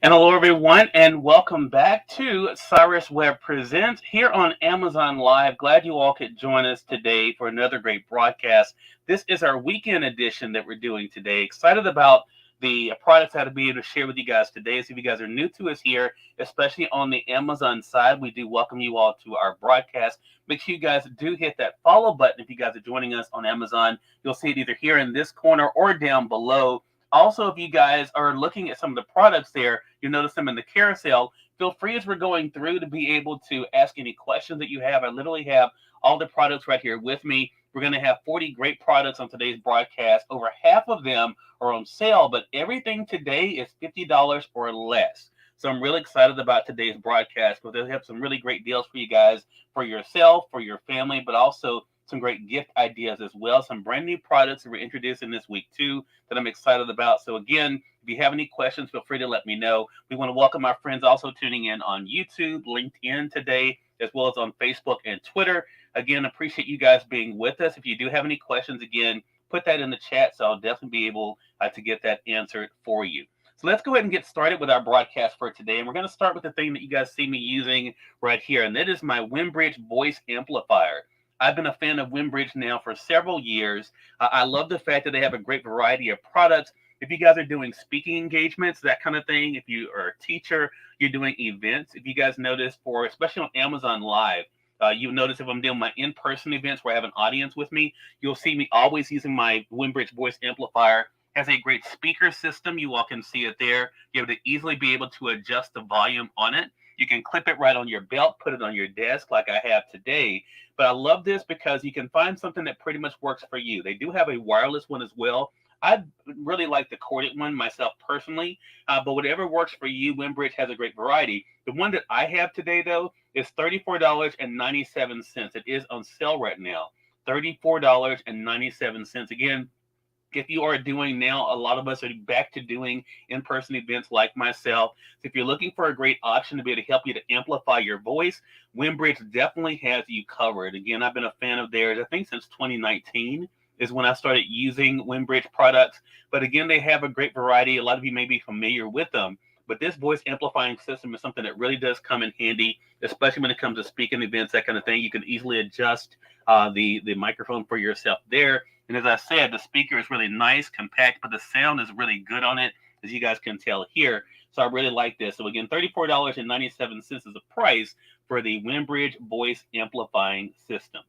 And hello, everyone, and welcome back to Cyrus Webb Presents here on Amazon Live. Glad you all could join us today for another great broadcast. This is our weekend edition that we're doing today. Excited about the products that I'll be able to share with you guys today. So if you guys are new to us here, especially on the Amazon side, we do welcome you all to our broadcast. Make sure you guys do hit that follow button if you guys are joining us on Amazon. You'll see it either here in this corner or down below. Also, if you guys are looking at some of the products there, you'll notice them in the carousel. Feel free as we're going through to be able to ask any questions that you have. I literally have all the products right here with me. We're going to have 40 great products on today's broadcast. Over half of them are on sale, but everything today is $50 or less. So I'm really excited about today's broadcast because they'll have some really great deals for you guys, for yourself, for your family, but also some great gift ideas as well. Some brand new products that we're introducing this week too that I'm excited about. So again, if you have any questions, feel free to let me know. We want to welcome our friends also tuning in on YouTube, LinkedIn today, as well as on Facebook and Twitter. Again, appreciate you guys being with us. If you do have any questions, again, put that in the chat, so I'll definitely be able to get that answered for you. So let's go ahead and get started with our broadcast for today. And we're going to start with the thing that you guys see me using right here, and that is my Wembridge voice amplifier. I've been a fan of Wembridge now for several years. I love the fact that they have a great variety of products. If you guys are doing speaking engagements, that kind of thing, if you are a teacher, you're doing events, if you guys notice for, especially on Amazon Live, you'll notice if I'm doing my in-person events where I have an audience with me, you'll see me always using my Wembridge voice amplifier. Has a great speaker system. You all can see it there. You're able to easily be able to adjust the volume on it. You can clip it right on your belt, put it on your desk like I have today. But I love this because you can find something that pretty much works for you. They do have a wireless one as well. I really like the corded one myself personally, but whatever works for you, Wembridge has a great variety. The one that I have today, though, is $34.97. It is on sale right now. $34.97. Again, if you are doing now, a lot of us are back to doing in-person events like myself. So if you're looking for a great option to be able to help you to amplify your voice, Wembridge definitely has you covered. Again, I've been a fan of theirs, I think since 2019 is when I started using Wembridge products. But again, they have a great variety. A lot of you may be familiar with them. But this voice amplifying system is something that really does come in handy, especially when it comes to speaking events, that kind of thing. You can easily adjust the microphone for yourself there. And as I said, the speaker is really nice, compact, but the sound is really good on it, as you guys can tell here. So I really like this. So again, $34.97 is the price for the Wembridge voice amplifying system.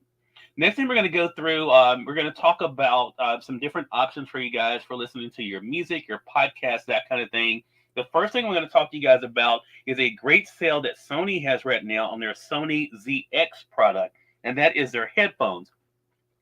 Next thing we're going to go through, we're going to talk about some different options for you guys for listening to your music, your podcast, that kind of thing. The first thing we're going to talk to you guys about is a great sale that Sony has right now on their Sony ZX product, and that is their headphones.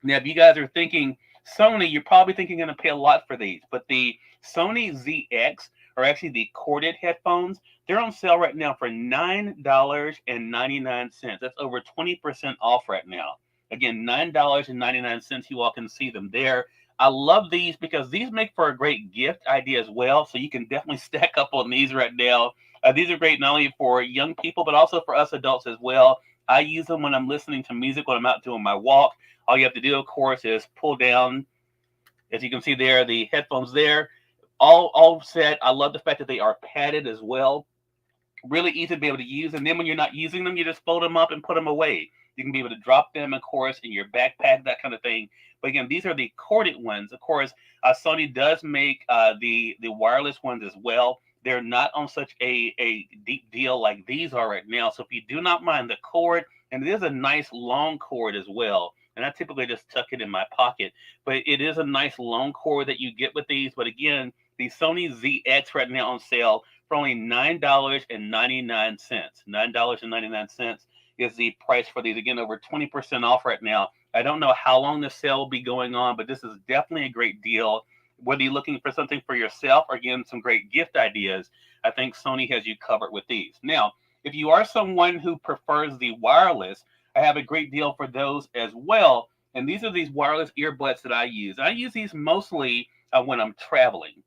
Now, if you guys are thinking Sony, you're probably thinking you're going to pay a lot for these, but the Sony ZX are actually the corded headphones. They're on sale right now for $9.99. That's over 20% off right now. Again, $9.99. You all can see them there. I love these because these make for a great gift idea as well. So you can definitely stack up on these right now. These are great not only for young people, but also for us adults as well. I use them when I'm listening to music, when I'm out doing my walk. All you have to do, of course, is pull down, as you can see there, the headphones there. All set. I love the fact that they are padded as well. Really easy to be able to use. And then when you're not using them, you just fold them up and put them away. You can be able to drop them, of course, in your backpack, that kind of thing. But again, these are the corded ones. Of course, Sony does make the wireless ones as well. They're not on such a deep deal like these are right now. So if you do not mind the cord, and it is a nice long cord as well, and I typically just tuck it in my pocket, but it is a nice long cord that you get with these. But again, the Sony ZX right now on sale for only $9.99. $9.99 is the price for these. Again, over 20% off right now. I don't know how long this sale will be going on, but this is definitely a great deal. Whether you're looking for something for yourself or again, some great gift ideas, I think Sony has you covered with these. Now, if you are someone who prefers the wireless, I have a great deal for those as well. And these are these wireless earbuds that I use. I use these mostly when I'm traveling.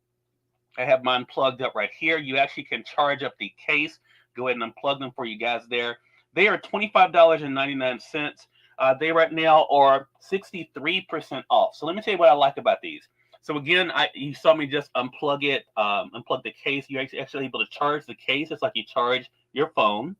I have mine plugged up right here. You actually can charge up the case. Go ahead and unplug them for you guys there. They are $25.99. They right now are 63% off. So let me tell you what I like about these. So again, you saw me just unplug it, unplug the case. You're actually able to charge the case. It's like you charge your phone.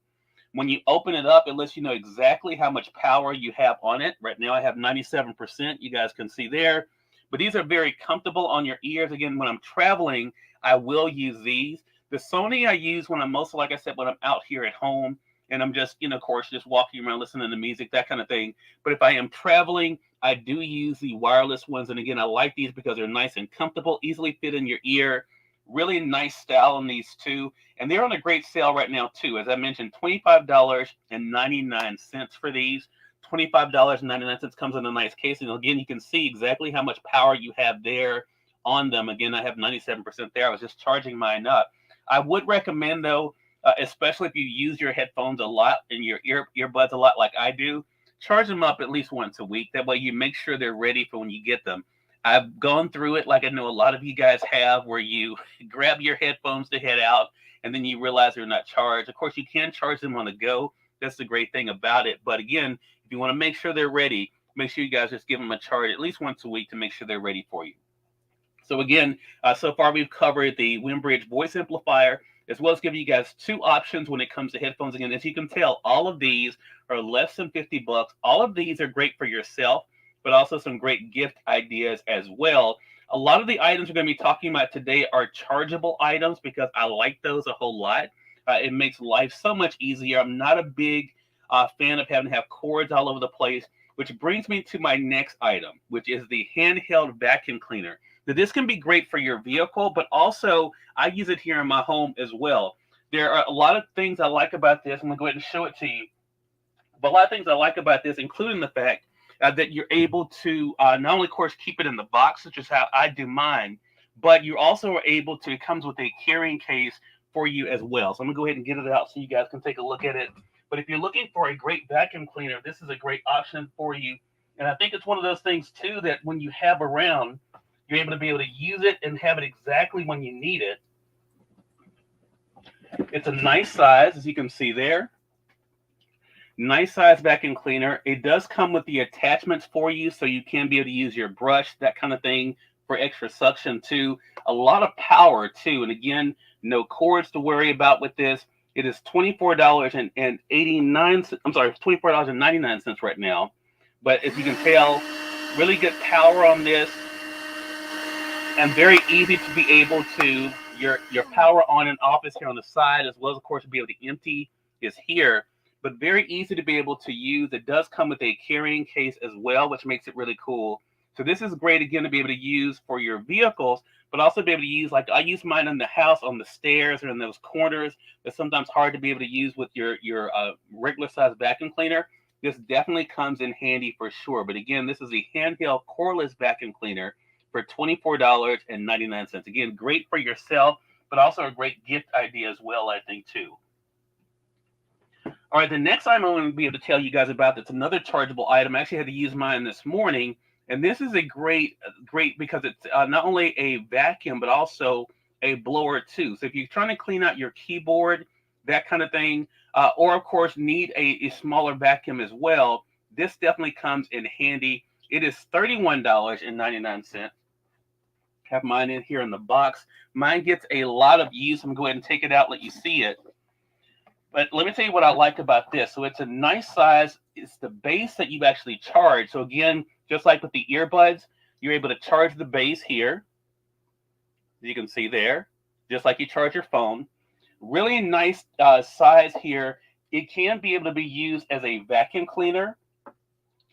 When you open it up, it lets you know exactly how much power you have on it. Right now, I have 97%. You guys can see there. But these are very comfortable on your ears. Again, when I'm traveling, I will use these. The Sony I use when I'm mostly, like I said, when I'm out here at home and I'm just, of course, just walking around listening to music, that kind of thing. But if I am traveling, I do use the wireless ones. And again, I like these because they're nice and comfortable, easily fit in your ear. Really nice style on these too. And they're on a great sale right now too. As I mentioned, $25.99 for these. $25.99 comes in a nice case. And again, you can see exactly how much power you have there on them. Again, I have 97% there. I was just charging mine up. I would recommend though, especially if you use your headphones a lot and your earbuds a lot like I do, charge them up at least once a week. That way you make sure they're ready for when you get them. I've gone through it like I know a lot of you guys have, where you grab your headphones to head out and then you realize they're not charged. Of course, you can charge them on the go. That's the great thing about it. But again, if you want to make sure they're ready, make sure you guys just give them a charge at least once a week to make sure they're ready for you. So again, so far we've covered the Windbridge voice amplifier, as well as giving you guys two options when it comes to headphones. Again, as you can tell, all of these are less than 50 bucks. All of these are great for yourself, but also some great gift ideas as well. A lot of the items we're going to be talking about today are chargeable items because I like those a whole lot. It makes life so much easier. I'm not a big fan of having to have cords all over the place, which brings me to my next item, which is the handheld vacuum cleaner. Now, this can be great for your vehicle, but also I use it here in my home as well. There are a lot of things I like about this. I'm going to go ahead and show it to you. But a lot of things I like about this, including the fact that you're able to not only, of course, keep it in the box, which is how I do mine, but you also are able to, it comes with a carrying case for you as well. So I'm going to go ahead and get it out so you guys can take a look at it. But if you're looking for a great vacuum cleaner, this is a great option for you. And I think it's one of those things, too, that when you have around, you're able to use it and have it exactly when you need it. It's a nice size, as you can see there. Nice size vacuum cleaner. It does come with the attachments for you, so you can be able to use your brush, that kind of thing, for extra suction too. A lot of power too. And again, no cords to worry about with this. It is $24.89. I'm sorry, $24.99 right now. But as you can tell, really good power on this, and very easy to be able to your power on and off is here on the side, as well as, of course, to be able to empty is here. But very easy to be able to use. It does come with a carrying case as well, which makes it really cool. So this is great, again, to be able to use for your vehicles, but also be able to use, like I use mine in the house on the stairs or in those corners. It's sometimes hard to be able to use with your regular size vacuum cleaner. This definitely comes in handy for sure. But again, this is a handheld cordless vacuum cleaner for $24.99. Again, great for yourself, but also a great gift idea as well, I think, too. All right, the next item I want to be able to tell you guys about, that's another chargeable item. I actually had to use mine this morning, and this is a great because it's not only a vacuum, but also a blower too. So if you're trying to clean out your keyboard, that kind of thing, or of course need a smaller vacuum as well, this definitely comes in handy. It is $31.99. Have mine in here in the box. Mine gets a lot of use. I'm going to go ahead and take it out, let you see it. But let me tell you what I like about this. So it's a nice size. It's the base that you've actually charged. So again, just like with the earbuds, you're able to charge the base here. As you can see there, just like you charge your phone. Really nice size here. It can be able to be used as a vacuum cleaner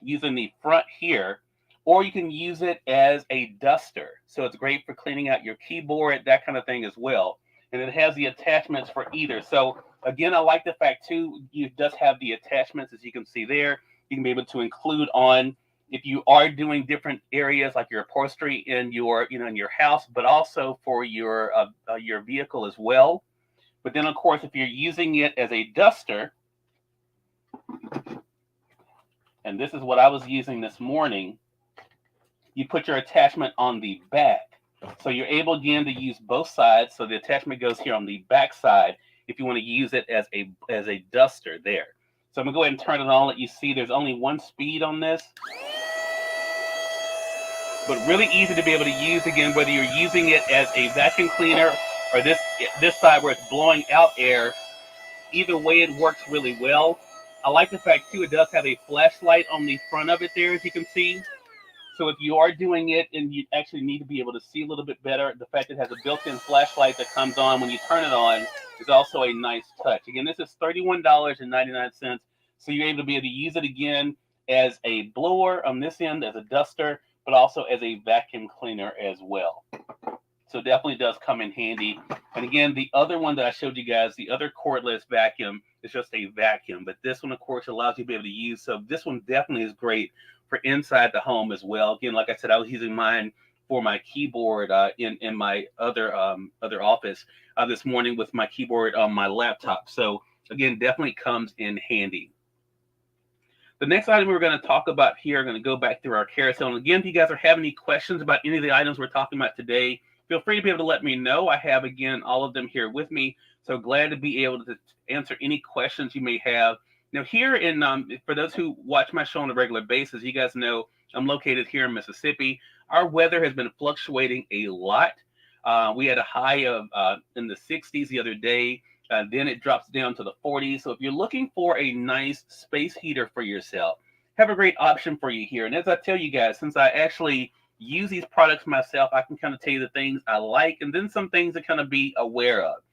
using the front here, or you can use it as a duster. So it's great for cleaning out your keyboard, that kind of thing as well. And it has the attachments for either. So again, I like the fact too, it does have the attachments, as you can see there. You can be able to include on, if you are doing different areas like your upholstery in your, in your house, but also for your vehicle as well. But then, of course, if you're using it as a duster, and this is what I was using this morning, you put your attachment on the back. So you're able, again, to use both sides. So the attachment goes here on the back side if you want to use it as a duster there. So I'm going to go ahead and turn it on, let you see there's only one speed on this. but really easy to be able to use, again, whether you're using it as a vacuum cleaner or this side where it's blowing out air. Either way, it works really well. I like the fact, too, it does have a flashlight on the front of it there, as you can see. So if you are doing it and you actually need to be able to see a little bit better, the fact it has a built-in flashlight that comes on when you turn it on is also a nice touch. Again, this is $31.99. So you're able to be able to use it again as a blower on this end, as a duster, but also as a vacuum cleaner as well. So definitely does come in handy. And again, the other one that I showed you guys, the other cordless vacuum, is just a vacuum. But this one, of course, allows you to be able to use. So this one definitely is great for inside the home as well. Again, like I said, I was using mine for my keyboard in my other office this morning with my keyboard on my laptop. So again, definitely comes in handy. The next item we're going to talk about here, I'm going to go back through our carousel. And again, if you guys are having any questions about any of the items we're talking about today, feel free to be able to let me know. I have, again, all of them here with me. So glad to be able to answer any questions you may have. Now, here in, for those who watch my show on a regular basis, you guys know I'm located here in Mississippi. Our weather has been fluctuating a lot. We had a high of in the 60s the other day. Then it drops down to the 40s. So if you're looking for a nice space heater for yourself, have a great option for you here. And as I tell you guys, since I actually use these products myself, I can kind of tell you the things I like and then some things to kind of be aware of.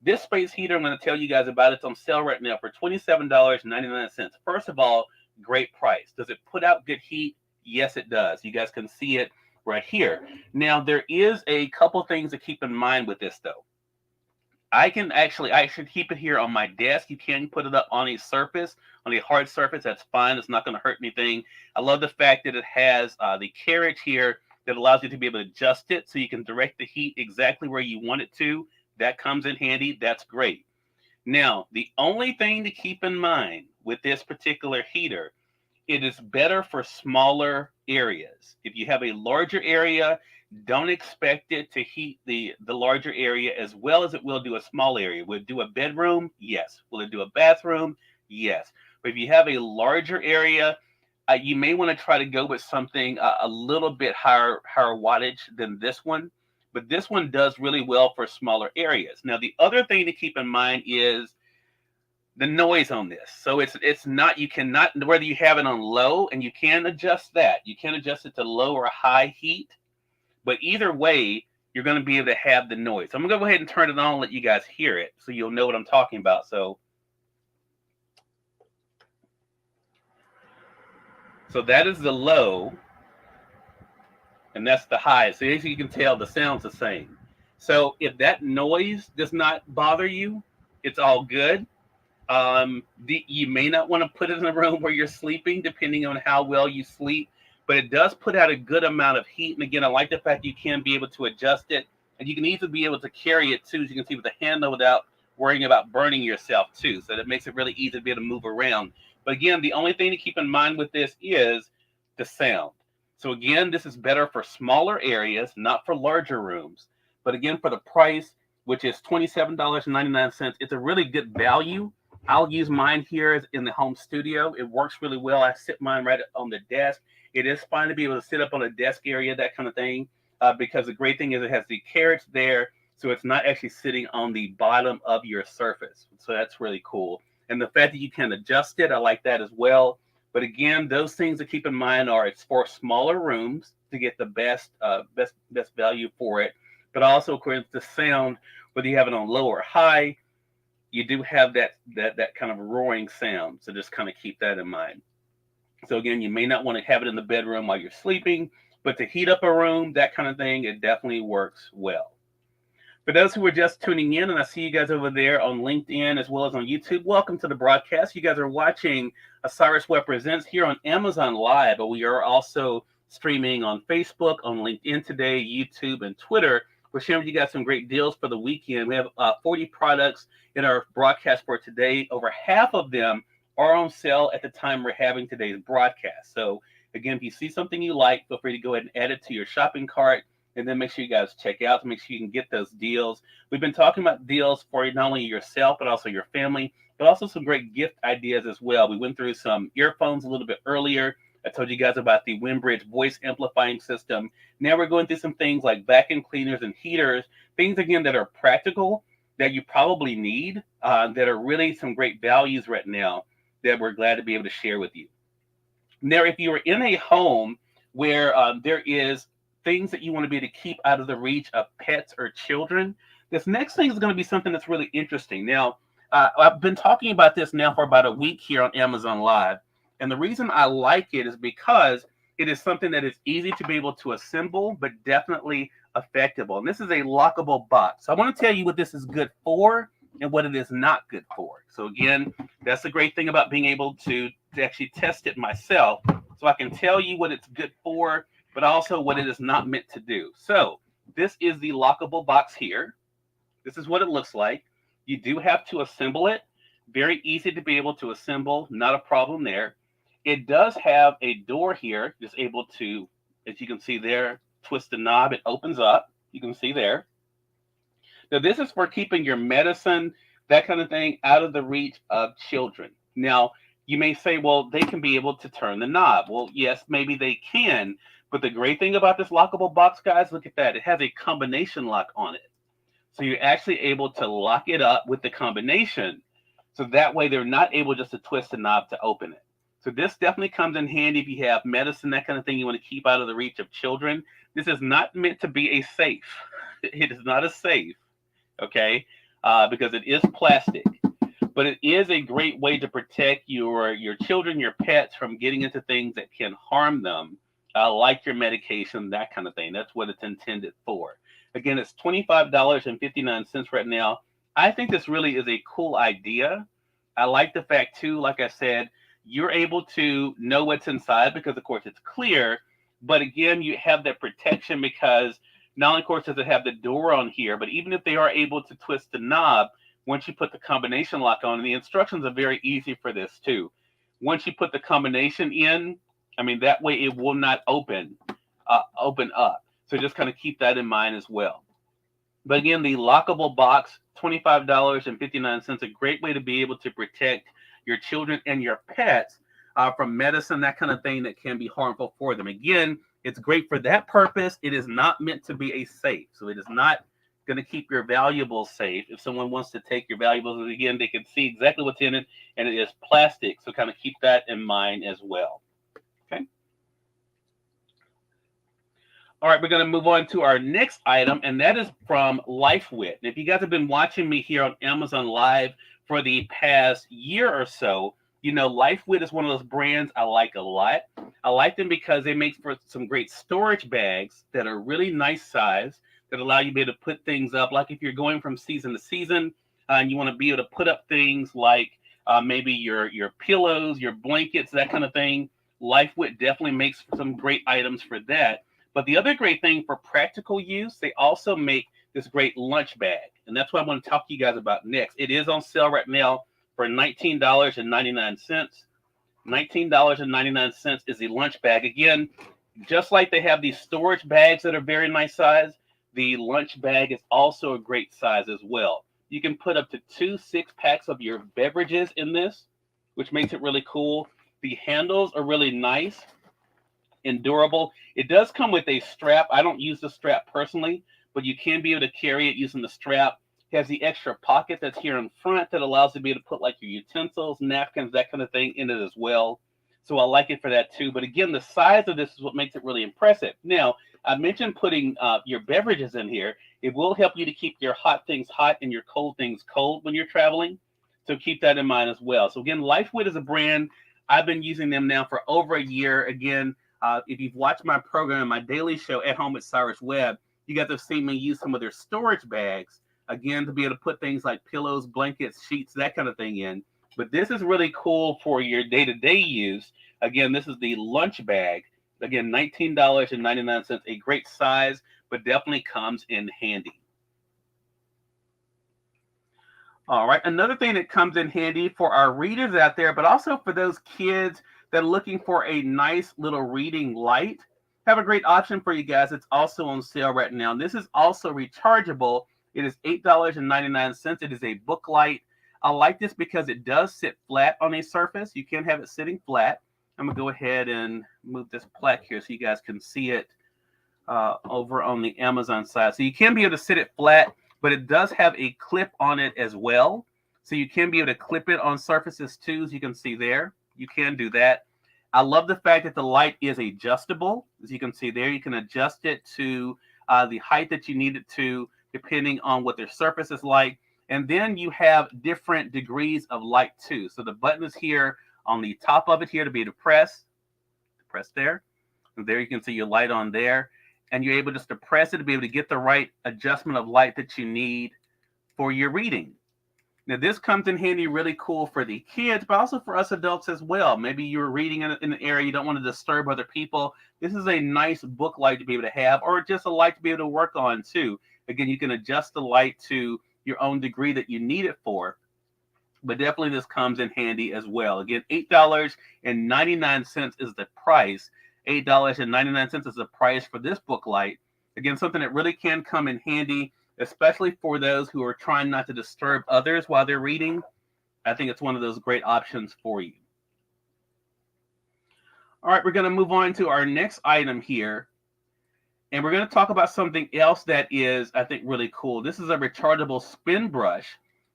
This space heater, I'm going to tell you guys about. It's on sale right now for $27.99. First of all, great price. Does it put out good heat? Yes, it does. You guys can see it right here. Now, there is a couple things to keep in mind with this, though. I should keep it here on my desk. You can put it up on a surface, on a hard surface. That's fine. It's not going to hurt anything. I love the fact that it has the carriage here that allows you to be able to adjust it so you can direct the heat exactly where you want it to. That comes in handy. That's great. Now, the only thing to keep in mind with this particular heater, it is better for smaller areas. If you have a larger area, don't expect it to heat the larger area as well as it will do a small area. Will it do a bedroom? Yes. Will it do a bathroom? Yes. But if you have a larger area, you may want to try to go with something a little bit higher wattage than this one. But this one does really well for smaller areas. Now, the other thing to keep in mind is the noise on this. So it's not, you cannot, whether you have it on low, and you can adjust that. You can adjust it to low or high heat. But either way, you're going to be able to have the noise. So I'm going to go ahead and turn it on and let you guys hear it so you'll know what I'm talking about. So that is the low, and that's the high. So as you can tell, the sound's the same. So if that noise does not bother you, it's all good. You may not want to put it in a room where you're sleeping, depending on how well you sleep. But it does put out a good amount of heat. And again, I like the fact you can be able to adjust it. And you can easily be able to carry it too, as you can see with the handle, without worrying about burning yourself too. So that makes it really easy to be able to move around. But again, the only thing to keep in mind with this is the sound. So again, this is better for smaller areas, not for larger rooms. But again, for the price, which is $27.99, it's a really good value. I'll use mine here in the home studio. It works really well. I sit mine right on the desk. It is fine to be able to sit up on a desk area, that kind of thing, because the great thing is it has the carriage there, so it's not actually sitting on the bottom of your surface. So that's really cool. And the fact that you can adjust it, I like that as well. But again, those things to keep in mind are it's for smaller rooms to get the best value for it. But also, of course, the sound, whether you have it on low or high, you do have that kind of roaring sound. So just kind of keep that in mind. So again, you may not want to have it in the bedroom while you're sleeping, but to heat up a room, that kind of thing, it definitely works well. For those who are just tuning in, and I see you guys over there on LinkedIn as well as on YouTube, welcome to the broadcast. You guys are watching Cyrus Webb Presents here on Amazon Live, but we are also streaming on Facebook, on LinkedIn today, YouTube, and Twitter. We're sharing with you guys some great deals for the weekend. We have 40 products in our broadcast for today. Over half of them are on sale at the time we're having today's broadcast. So again, if you see something you like, feel free to go ahead and add it to your shopping cart, and then make sure you guys check out to make sure you can get those deals. We've been talking about deals for not only yourself, but also your family, but also some great gift ideas as well. We went through some earphones a little bit earlier. I told you guys about the Wimbridge voice amplifying system. Now we're going through some things like vacuum cleaners and heaters, things again that are practical that you probably need, that are really some great values right now that we're glad to be able to share with you. Now, if you are in a home where there is things that you want to be able to keep out of the reach of pets or children, this next thing is going to be something that's really interesting. Now, I've been talking about this now for about a week here on Amazon Live, and the reason I like it is because it is something that is easy to be able to assemble, but definitely effectable. And this is a lockable box. So I want to tell you what this is good for and what it is not good for. So again, that's the great thing about being able to actually test it myself, so I can tell you what it's good for, but also what it is not meant to do. So this is the lockable box here. This is what it looks like. You do have to assemble it. Very easy to be able to assemble, not a problem there. It does have a door here, just able to, as you can see there, twist the knob, it opens up. You can see there. Now, this is for keeping your medicine, that kind of thing, out of the reach of children. Now, you may say, well, they can be able to turn the knob. Well, yes, maybe they can. But the great thing about this lockable box, guys, look at that. It has a combination lock on it. So you're actually able to lock it up with the combination. So that way they're not able just to twist the knob to open it. So this definitely comes in handy if you have medicine, that kind of thing you want to keep out of the reach of children. This is not meant to be a safe. It is not a safe, okay, because it is plastic. But it is a great way to protect your children, your pets from getting into things that can harm them, like your medication, that kind of thing. That's what it's intended for. Again, it's $25.59 right now. I think this really is a cool idea. I like the fact, too, like I said, you're able to know what's inside because, of course, it's clear. But again, you have that protection because not only, of course, does it have the door on here, but even if they are able to twist the knob, once you put the combination lock on, and the instructions are very easy for this, too. Once you put the combination in, I mean, that way it will not open up. So just kind of keep that in mind as well. But again, the lockable box, $25.59, a great way to be able to protect your children and your pets from medicine, that kind of thing that can be harmful for them. Again, it's great for that purpose. It is not meant to be a safe. So it is not going to keep your valuables safe. If someone wants to take your valuables, again, they can see exactly what's in it, and it is plastic. So kind of keep that in mind as well. Okay. All right, we're going to move on to our next item, and that is from LifeWit. If you guys have been watching me here on Amazon Live for the past year or so, you know LifeWit is one of those brands I like a lot. I like them because they make for some great storage bags that are really nice size that allow you to be able to put things up. Like if you're going from season to season and you want to be able to put up things like maybe your pillows, your blankets, that kind of thing. LifeWit definitely makes some great items for that. But the other great thing for practical use, they also make this great lunch bag. And that's what I want to talk to you guys about next. It is on sale right now for $19.99. $19.99 is the lunch bag. Again, just like they have these storage bags that are very nice size, the lunch bag is also a great size as well. You can put up to 2 6-packs of your beverages in this, which makes it really cool. The handles are really nice and durable. It does come with a strap. I don't use the strap personally, but you can be able to carry it using the strap. It has the extra pocket that's here in front that allows you to be able to put like your utensils, napkins, that kind of thing in it as well. So I like it for that too. But again, the size of this is what makes it really impressive. Now, I mentioned putting your beverages in here. It will help you to keep your hot things hot and your cold things cold when you're traveling. So keep that in mind as well. So again, LifeWit is a brand. I've been using them now for over a year. Again, if you've watched my program, my daily show at home with Cyrus Webb, you got to see me use some of their storage bags, again, to be able to put things like pillows, blankets, sheets, that kind of thing in. But this is really cool for your day-to-day use. Again, this is the lunch bag. Again, $19.99, a great size, but definitely comes in handy. All right, another thing that comes in handy for our readers out there, but also for those kids that are looking for a nice little reading light, have a great option for you guys. It's also on sale right now. And this is also rechargeable. It is $8.99. It is a book light. I like this because it does sit flat on a surface. You can have it sitting flat. I'm going to go ahead and move this plaque here so you guys can see it over on the Amazon side. So you can be able to sit it flat, but it does have a clip on it as well. So you can be able to clip it on surfaces too, as you can see there. You can do that. I love the fact that the light is adjustable. As you can see there, you can adjust it to the height that you need it to, depending on what their surface is like. And then you have different degrees of light too. So the button is here on the top of it here to be able to press there. And there you can see your light on there. And you're able just to press it to be able to get the right adjustment of light that you need for your reading. Now, this comes in handy really cool for the kids, but also for us adults as well. Maybe you're reading in an area you don't want to disturb other people. This is a nice book light to be able to have, or just a light to be able to work on too. Again, you can adjust the light to your own degree that you need it for, but definitely this comes in handy as well. Again, $8.99 is the price. $8.99 is the price for this book light. Again, something that really can come in handy, especially for those who are trying not to disturb others while they're reading. I think it's one of those great options for you. All right, we're going to move on to our next item here. And we're going to talk about something else that is, I think, really cool. This is a rechargeable spin brush.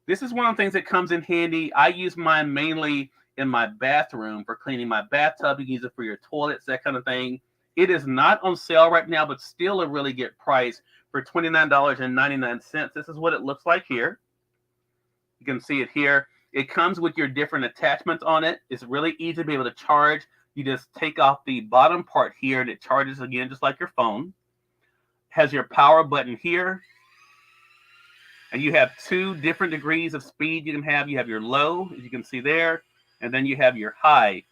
This is one of the things that comes in handy. I use mine mainly in my bathroom for cleaning my bathtub. You can use it for your toilets, that kind of thing. It is not on sale right now, but still a really good price for $29.99. This is what it looks like here. You can see it here. It comes with your different attachments on it. It's really easy to be able to charge. You just take off the bottom part here and it charges again just like your phone. Has your power button here. And you have two different degrees of speed you can have. You have your low, as you can see there, and then you have your high.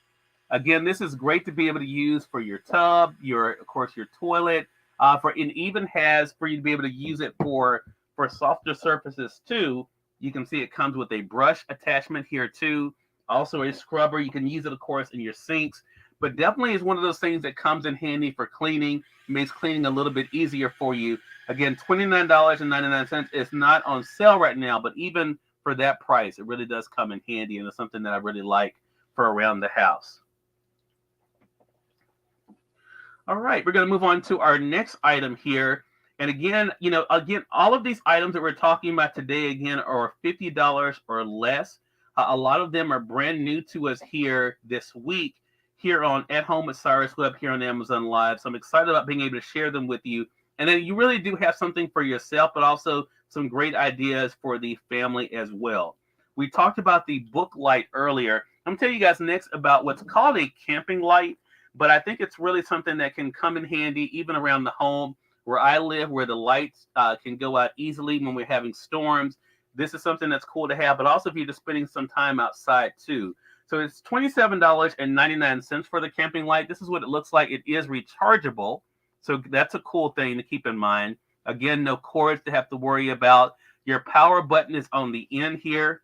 Again, this is great to be able to use for your tub, of course, your toilet. It even has for you to be able to use it for softer surfaces too. You can see it comes with a brush attachment here too. Also a scrubber. You can use it, of course, in your sinks. But definitely is one of those things that comes in handy for cleaning. It makes cleaning a little bit easier for you. Again, $29.99 is not on sale right now, but even for that price, it really does come in handy, and it's something that I really like for around the house. All right, we're going to move on to our next item here. And again, all of these items that we're talking about today, again, are $50 or less. A lot of them are brand new to us here this week, here on At Home with Cyrus Webb here on Amazon Live. So I'm excited about being able to share them with you. And then you really do have something for yourself, but also some great ideas for the family as well. We talked about the book light earlier. I'm going to tell you guys next about what's called a camping light. But I think it's really something that can come in handy even around the home where I live, where the lights can go out easily when we're having storms. This is something that's cool to have, but also if you're just spending some time outside too. So it's $27.99 for the camping light. This is what it looks like. It is rechargeable. So that's a cool thing to keep in mind. Again, no cords to have to worry about. Your power button is on the end here.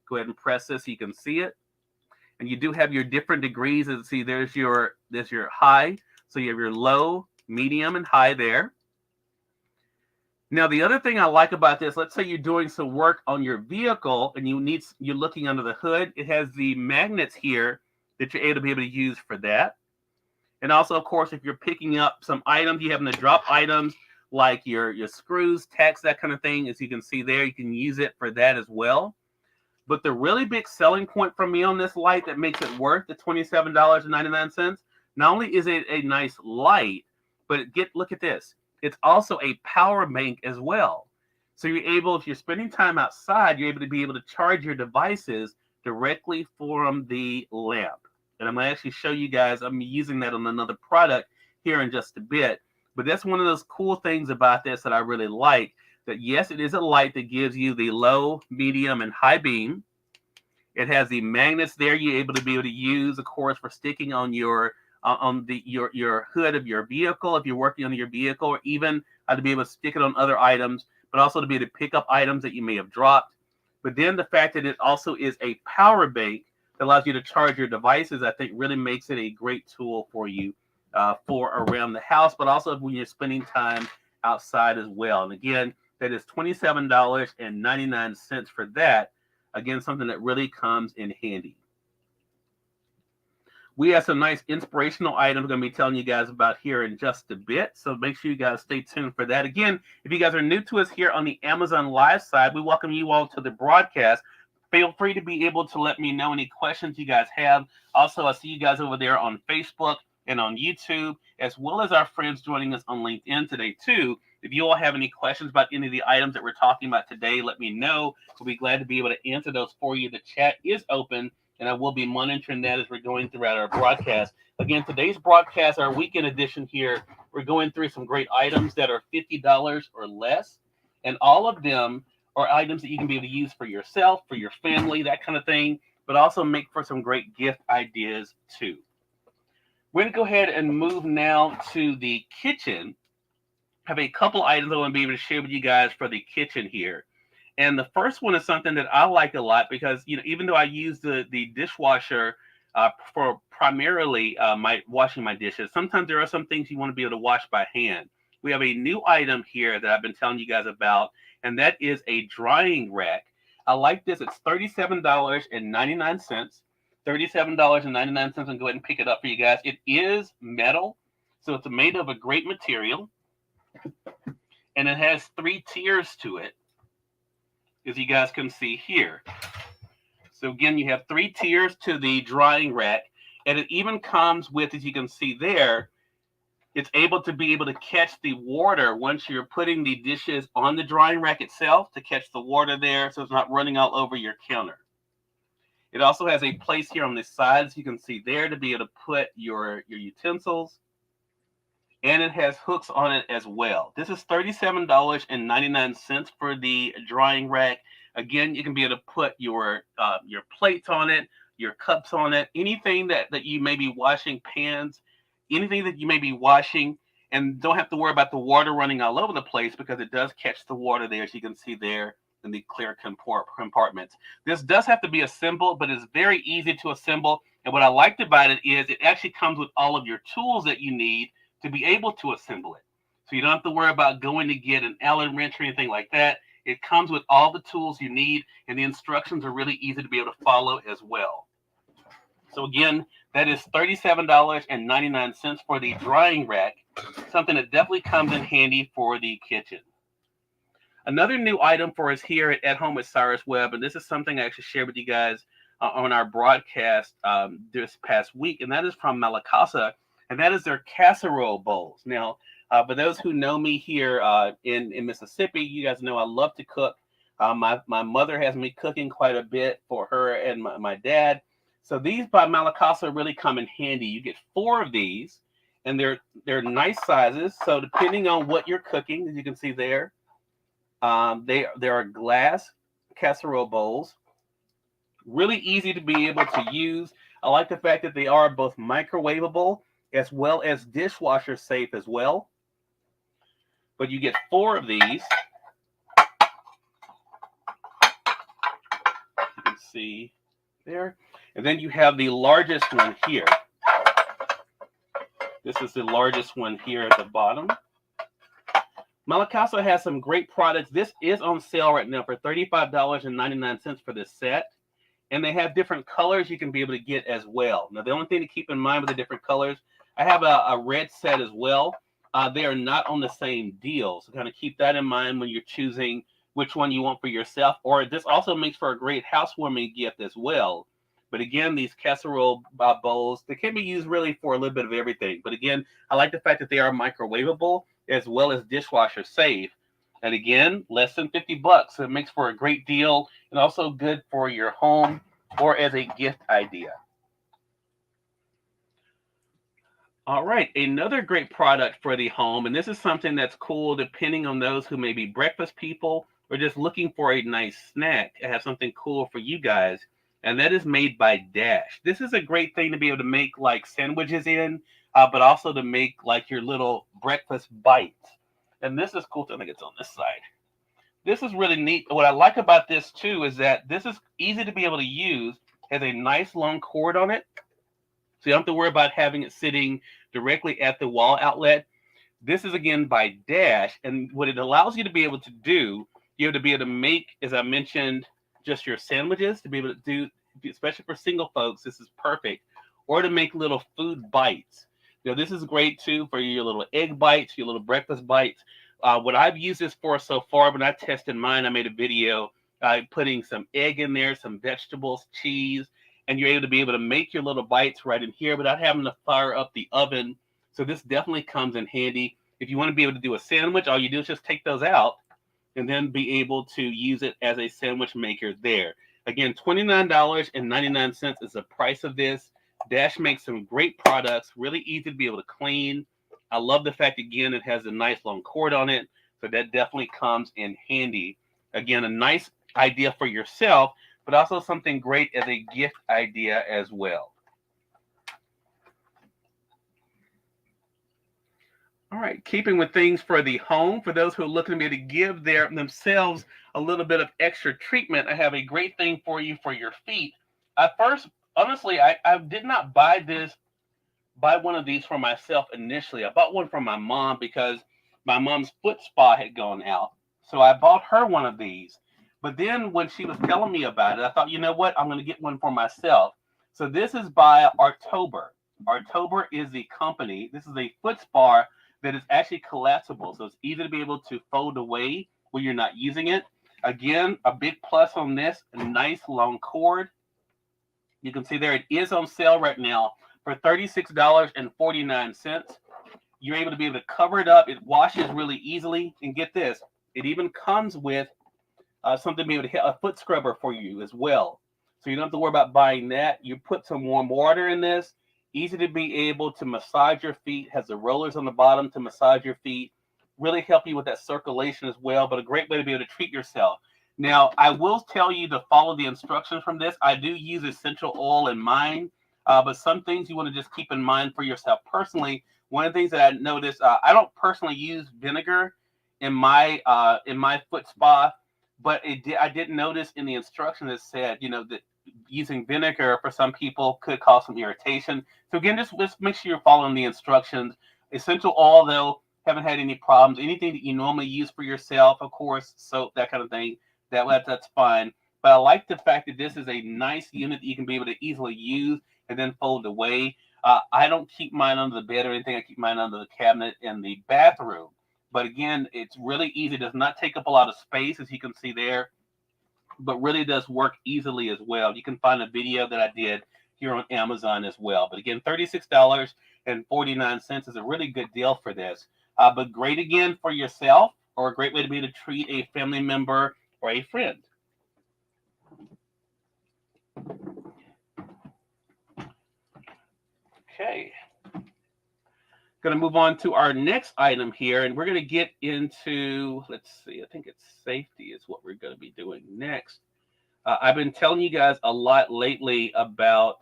Go ahead and press this so you can see it. And you do have your different degrees. As you see, there's your high. So you have your low, medium, and high there. Now, the other thing I like about this, let's say you're doing some work on your vehicle and you're looking under the hood. It has the magnets here that you're able to be able to use for that. And also, of course, if you're picking up some items, you having to drop items like your screws, tacks, that kind of thing. As you can see there, you can use it for that as well. But the really big selling point for me on this light that makes it worth the $27.99, not only is it a nice light, but look at this. It's also a power bank as well. So you're able, if you're spending time outside, you're able to be able to charge your devices directly from the lamp. And I'm going to actually show you guys, I'm using that on another product here in just a bit. But that's one of those cool things about this that I really like. That yes, it is a light that gives you the low, medium, and high beam. It has the magnets there you're able to use, of course, for sticking on your hood of your vehicle if you're working on your vehicle, or even to be able to stick it on other items, but also to be able to pick up items that you may have dropped. But then the fact that it also is a power bank that allows you to charge your devices, I think really makes it a great tool for you for around the house, but also when you're spending time outside as well. And again, that is $27.99 for that. Again, something that really comes in handy. We have some nice inspirational items I'm going to be telling you guys about here in just a bit. So make sure you guys stay tuned for that. Again, if you guys are new to us here on the Amazon Live side, we welcome you all to the broadcast. Feel free to be able to let me know any questions you guys have. Also, I see you guys over there on Facebook and on YouTube, as well as our friends joining us on LinkedIn today, too. If you all have any questions about any of the items that we're talking about today, let me know. We'll be glad to be able to answer those for you. The chat is open, and I will be monitoring that as we're going throughout our broadcast. Again, today's broadcast, our weekend edition here, we're going through some great items that are $50 or less, and all of them are items that you can be able to use for yourself, for your family, that kind of thing, but also make for some great gift ideas, too. We're going to go ahead and move now to the kitchen. I have a couple items I want to be able to share with you guys for the kitchen here. And the first one is something that I like a lot because, even though I use the dishwasher for primarily my washing my dishes, sometimes there are some things you want to be able to wash by hand. We have a new item here that I've been telling you guys about, and that is a drying rack. I like this. It's $37.99. $37.99. I'll go ahead and pick it up for you guys. It is metal, so it's made of a great material, and it has 3 tiers to it, as you guys can see here. So again, you have 3 tiers to the drying rack, and it even comes with, as you can see there, it's able to catch the water once you're putting the dishes on the drying rack itself, to catch the water there so it's not running all over your counter. It also has a place here on the sides, you can see there, to be able to put your utensils. And it has hooks on it as well. This is $37.99 for the drying rack. Again, you can be able to put your plates on it, your cups on it, anything that you may be washing, pans, anything that you may be washing, and don't have to worry about the water running all over the place because it does catch the water there, as you can see there in the clear compartments. This does have to be assembled, but it's very easy to assemble. And what I liked about it is it actually comes with all of your tools that you need to be able to assemble it. So you don't have to worry about going to get an Allen wrench or anything like that. It comes with all the tools you need, and the instructions are really easy to be able to follow as well. So again, that is $37.99 for the drying rack, something that definitely comes in handy for the kitchen. Another new item for us here at Home with Cyrus Webb, and this is something I actually shared with you guys on our broadcast this past week, and that is from Malacasa, and that is their casserole bowls. Now, for those who know me here in Mississippi, you guys know I love to cook. My mother has me cooking quite a bit for her and my dad. So these by Malacasa really come in handy. You get 4 of these, and they're nice sizes. So depending on what you're cooking, as you can see there, they are glass casserole bowls. Really easy to be able to use. I like the fact that they are both microwavable as well as dishwasher safe as well. But you get 4 of these. You can see there. And then you have the largest one here. This is the largest one here at the bottom. Malacasa has some great products. This is on sale right now for $35.99 for this set. And they have different colors you can be able to get as well. Now, the only thing to keep in mind with the different colors, I have a red set as well. They are not on the same deal. So kind of keep that in mind when you're choosing which one you want for yourself. Or this also makes for a great housewarming gift as well. But again, these casserole bowls, they can be used really for a little bit of everything. But again, I like the fact that they are microwavable as well as dishwasher safe. And again, less than $50. So it makes for a great deal and also good for your home or as a gift idea. All right, another great product for the home, and this is something that's cool depending on those who may be breakfast people or just looking for a nice snack. I have something cool for you guys, and that is made by Dash. This is a great thing to be able to make like sandwiches in, but also to make like your little breakfast bites. And this is cool. I think it's on this side. This is really neat. What I like about this too is that this is easy to be able to use. It has a nice long cord on it. So you don't have to worry about having it sitting directly at the wall outlet. This is again by Dash. And what it allows you to be able to do, you're to be able to make, as I mentioned, just your sandwiches, to be able to do, especially for single folks, this is perfect. or to make little food bites. This is great too for your little egg bites, your little breakfast bites. What I've used this for so far, when I tested mine, I made a video putting some egg in there, some vegetables, cheese, and you're able to make your little bites right in here without having to fire up the oven. So this definitely comes in handy. If you want to be able to do a sandwich, all you do is just take those out and then be able to use it as a sandwich maker there. Again, $29.99 is the price of this. Dash makes some great products, really easy to be able to clean. I love the fact, again, it has a nice long cord on it, so that definitely comes in handy. Again, a nice idea for yourself, but also something great as a gift idea as well. All right, keeping with things for the home, for those who are looking to be able to give themselves a little bit of extra treatment, I have a great thing for you for your feet. Honestly, I did not buy one of these for myself initially. I bought one from my mom because my mom's foot spa had gone out. So I bought her one of these. But then when she was telling me about it, I thought, you know what? I'm going to get one for myself. So this is by October. October is the company. This is a foot spa that is actually collapsible. So it's easy to be able to fold away when you're not using it. Again, a big plus on this, a nice long cord. You can see there it is on sale right now for $36.49. You're able to cover it up. It washes really easily. And get this, it even comes with something to be able to hit a foot scrubber for you as well. So you don't have to worry about buying that. You put some warm water in this. Easy to be able to massage your feet. Has the rollers on the bottom to massage your feet. Really help you with that circulation as well, but a great way to be able to treat yourself. Now, I will tell you to follow the instructions from this. I do use essential oil in mine, but some things you want to just keep in mind for yourself. Personally, one of the things that I noticed, I don't personally use vinegar in my foot spa, but I did notice in the instructions it said, that using vinegar for some people could cause some irritation. So again, just make sure you're following the instructions. Essential oil, though, haven't had any problems. Anything that you normally use for yourself, of course, soap, that kind of thing, that's fine. But I like the fact that this is a nice unit that you can be able to easily use and then fold away. I don't keep mine under the bed or anything. I keep mine under the cabinet in the bathroom. But again, it's really easy. It does not take up a lot of space, as you can see there, but really does work easily as well. You can find a video that I did here on Amazon as well. But again, $36.49 is a really good deal for this. But great again for yourself, or a great way to be able to treat a family member or a friend. Okay. Going to move on to our next item here, and we're going to get into, let's see, I think it's safety is what we're going to be doing next. I've been telling you guys a lot lately about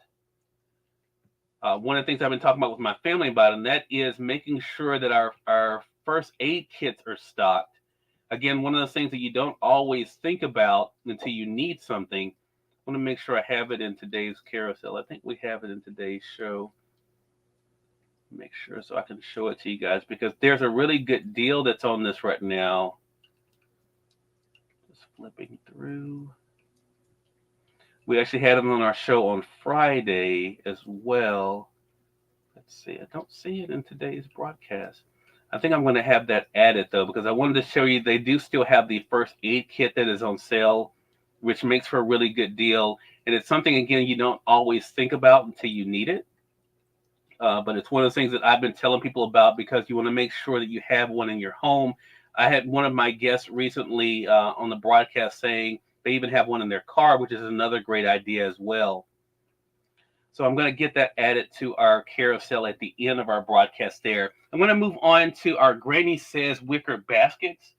one of the things I've been talking about with my family about, and that is making sure that our first aid kits are stocked. Again, one of those things that you don't always think about until you need something. I want to make sure I have it in today's carousel. I think we have it in today's show. Make sure so I can show it to you guys, because there's a really good deal that's on this right now. Just flipping through. We actually had them on our show on Friday as well. Let's see. I don't see it in today's broadcast. I think I'm going to have that added, though, because I wanted to show you they do still have the first aid kit that is on sale, which makes for a really good deal. And it's something, again, you don't always think about until you need it. But it's one of those things that I've been telling people about, because you want to make sure that you have one in your home. I had one of my guests recently on the broadcast saying they even have one in their car, which is another great idea as well. So I'm going to get that added to our carousel at the end of our broadcast there. I'm going to move on to our Granny Says wicker baskets.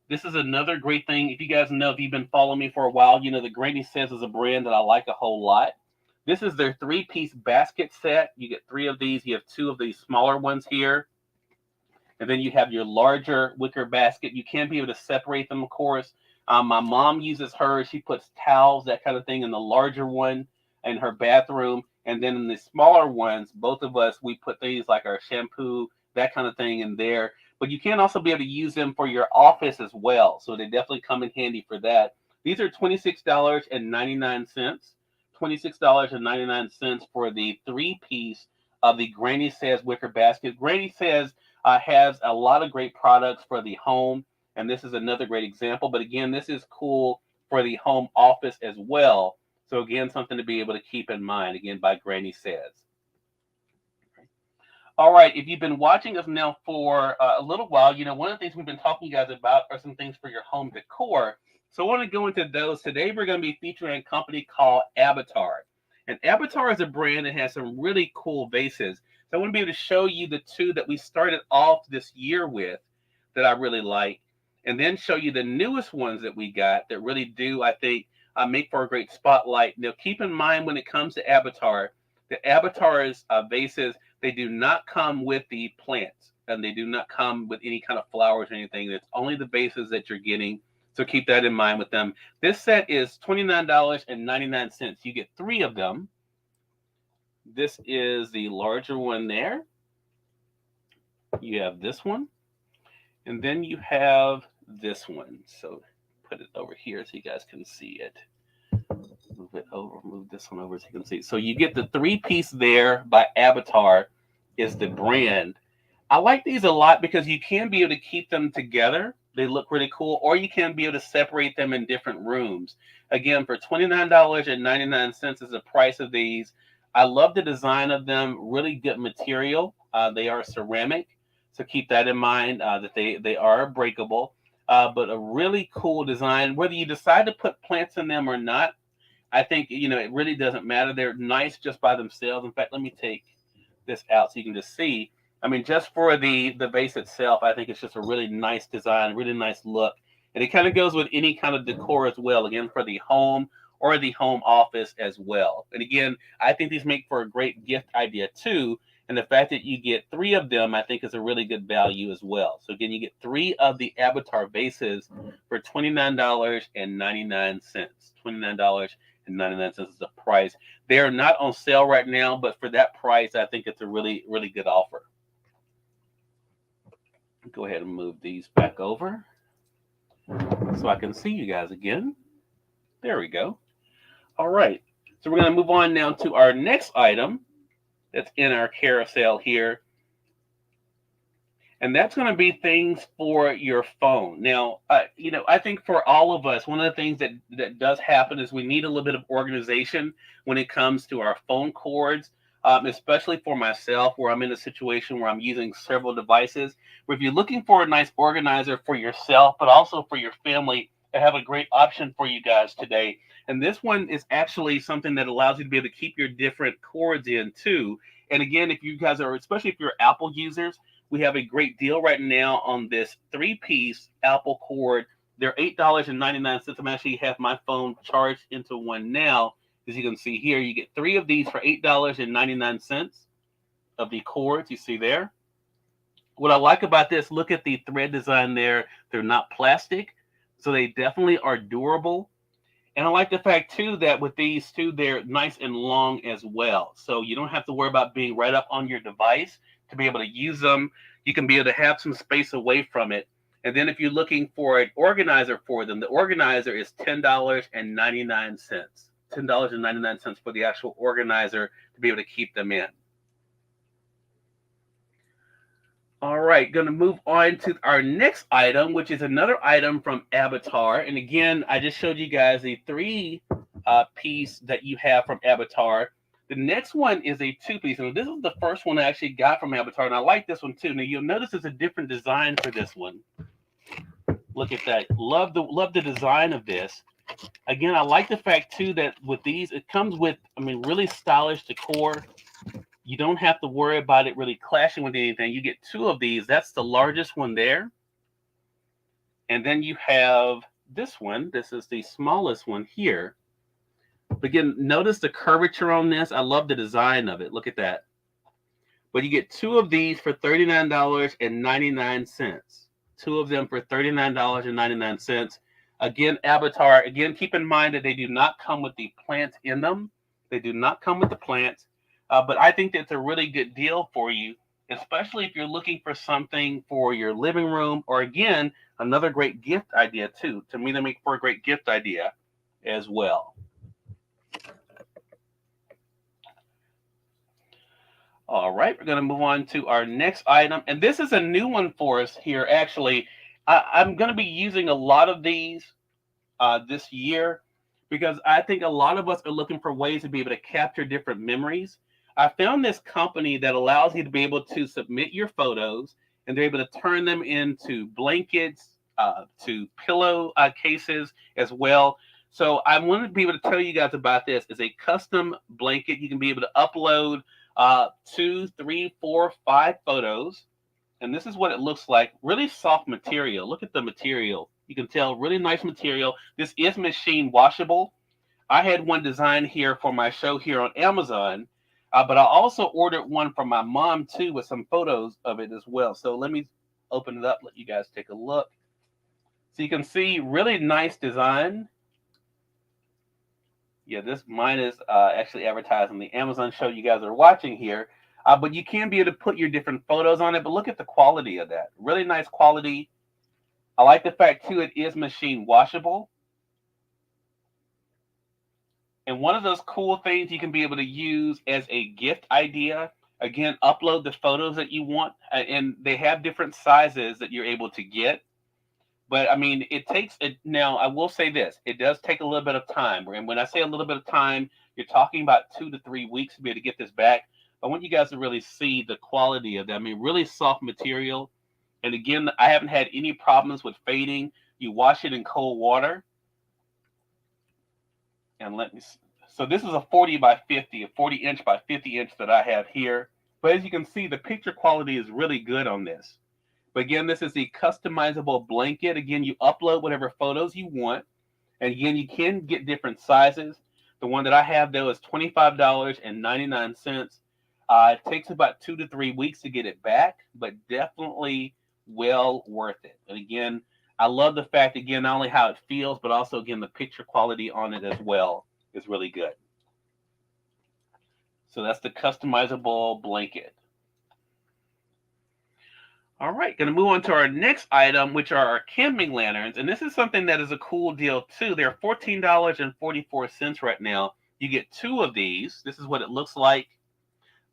This is another great thing. If you guys know, if you've been following me for a while, you know the Granny Says is a brand that I like a whole lot. This is their 3-piece basket set. You get 3 of these. You have 2 of these smaller ones here. And then you have your larger wicker basket. You can be able to separate them, of course. My mom uses hers. She puts towels, that kind of thing, in the larger one in her bathroom. And then in the smaller ones, both of us, we put things like our shampoo, that kind of thing in there. But you can also be able to use them for your office as well. So they definitely come in handy for that. These are $26.99. $26.99 for the three-piece of the Granny Says wicker basket. Granny Says has a lot of great products for the home, and this is another great example. But again, this is cool for the home office as well. So again, something to be able to keep in mind, again, by Granny Says. All right, if you've been watching us now for a little while, you know, one of the things we've been talking to you guys about are some things for your home decor. So I want to go into those. Today we're going to be featuring a company called Avatar. And Avatar is a brand that has some really cool vases. So I want to be able to show you the two that we started off this year with that I really like, and then show you the newest ones that we got that really do, I think, make for a great spotlight. Now, keep in mind when it comes to Avatar, the Avatar's vases, they do not come with the plants, and they do not come with any kind of flowers or anything. It's only the bases that you're getting. So keep that in mind with them. This set is $29.99. You get three of them. This is the larger one there. You have this one. And then you have this one. So put it over here so you guys can see it. Move it over, move this one over so you can see. So you get the three-piece there by Avatar is the brand. I like these a lot because you can be able to keep them together. They look really cool, or you can be able to separate them in different rooms. Again, for $29.99 is the price of these. I love the design of them, really good material. They are ceramic, so keep that in mind that they are breakable, but a really cool design. Whether you decide to put plants in them or not, I think, you know, it really doesn't matter. They're nice just by themselves. In fact, let me take this out so you can just see. I mean, just for the vase itself, I think it's just a really nice design, really nice look. And it kind of goes with any kind of decor as well, again, for the home or the home office as well. And again, I think these make for a great gift idea too. And the fact that you get three of them, I think is a really good value as well. So again, you get three of the Avatar vases for $29.99. $29.99 is the price. They are not on sale right now, but for that price, I think it's a really, really good offer. Go ahead and move these back over so I can see you guys again. There we go. All right. So we're going to move on now to our next item that's in our carousel here. And that's going to be things for your phone. Now, you know, I think for all of us, one of the things that does happen is we need a little bit of organization when it comes to our phone cords, especially for myself, where I'm in a situation where I'm using several devices. Where if you're looking for a nice organizer for yourself, but also for your family, I have a great option for you guys today. And this one is actually something that allows you to be able to keep your different cords in too. And again, if you guys are, especially if you're Apple users, we have a great deal right now on this three-piece Apple cord. They're $8.99. I'm actually have my phone charged into one now. As you can see here, you get three of these for $8.99 of the cords you see there. What I like about this, look at the thread design there. They're not plastic, so they definitely are durable. And I like the fact, too, that with these two, they're nice and long as well. So you don't have to worry about being right up on your device to be able to use them. You can be able to have some space away from it. And then if you're looking for an organizer for them, the organizer is $10.99. $10.99 for the actual organizer to be able to keep them in. All right, going to move on to our next item, which is another item from Avatar. And again, I just showed you guys the three-piece that you have from Avatar. The next one is a two-piece. And this is the first one I actually got from Avatar, and I like this one too. Now, you'll notice there's a different design for this one. Look at that. Love the design of this. Again, I like the fact, too, that with these, it comes with, I mean, really stylish decor. You don't have to worry about it really clashing with anything. You get two of these. That's the largest one there. And then you have this one. This is the smallest one here. But again, notice the curvature on this. I love the design of it. Look at that. But you get two of these for $39.99. Two of them for $39.99. Again, Avatar, again, keep in mind that they do not come with the plants in them. They do not come with the plants. But I think that's a really good deal for you, especially if you're looking for something for your living room, or again, another great gift idea too. To me, they make for a great gift idea as well. All right, we're going to move on to our next item. And this is a new one for us here, actually. I'm going to be using a lot of these this year because I think a lot of us are looking for ways to be able to capture different memories. I found this company that allows you to be able to submit your photos and they're able to turn them into blankets, to pillow cases as well. So I wanted to be able to tell you guys about this. It's a custom blanket. You can be able to upload 2, 3, 4, 5 photos, and this is what it looks like. Really soft material. Look at the material. You can tell really nice material. This is machine washable. I had one designed here for my show here on Amazon, but I also ordered one from my mom too with some photos of it as well. So let me open it up, let you guys take a look. So you can see really nice design. Yeah, this mine is actually advertised on the Amazon show you guys are watching here. But you can be able to put your different photos on it. But look at the quality of that. Really nice quality. I like the fact too it is machine washable. And one of those cool things you can be able to use as a gift idea. Again, upload the photos that you want, and they have different sizes that you're able to get. But I mean, it takes it. Now, I will say this: it does take a little bit of time. And when I say a little bit of time, you're talking about 2 to 3 weeks to be able to get this back. I want you guys to really see the quality of that. I mean, really soft material. And again, I haven't had any problems with fading. You wash it in cold water. And let me see. So this is a 40 by 50, a 40 inch by 50 inch that I have here. But as you can see, the picture quality is really good on this. But again, this is the customizable blanket. Again, you upload whatever photos you want. And again, you can get different sizes. The one that I have, though, is $25.99. It takes about 2 to 3 weeks to get it back, but definitely well worth it. And again, I love the fact, again, not only how it feels, but also, again, the picture quality on it as well is really good. So that's the customizable blanket. All right, going to move on to our next item, which are our camping lanterns. And this is something that is a cool deal, too. They're $14.44 right now. You get two of these. This is what it looks like.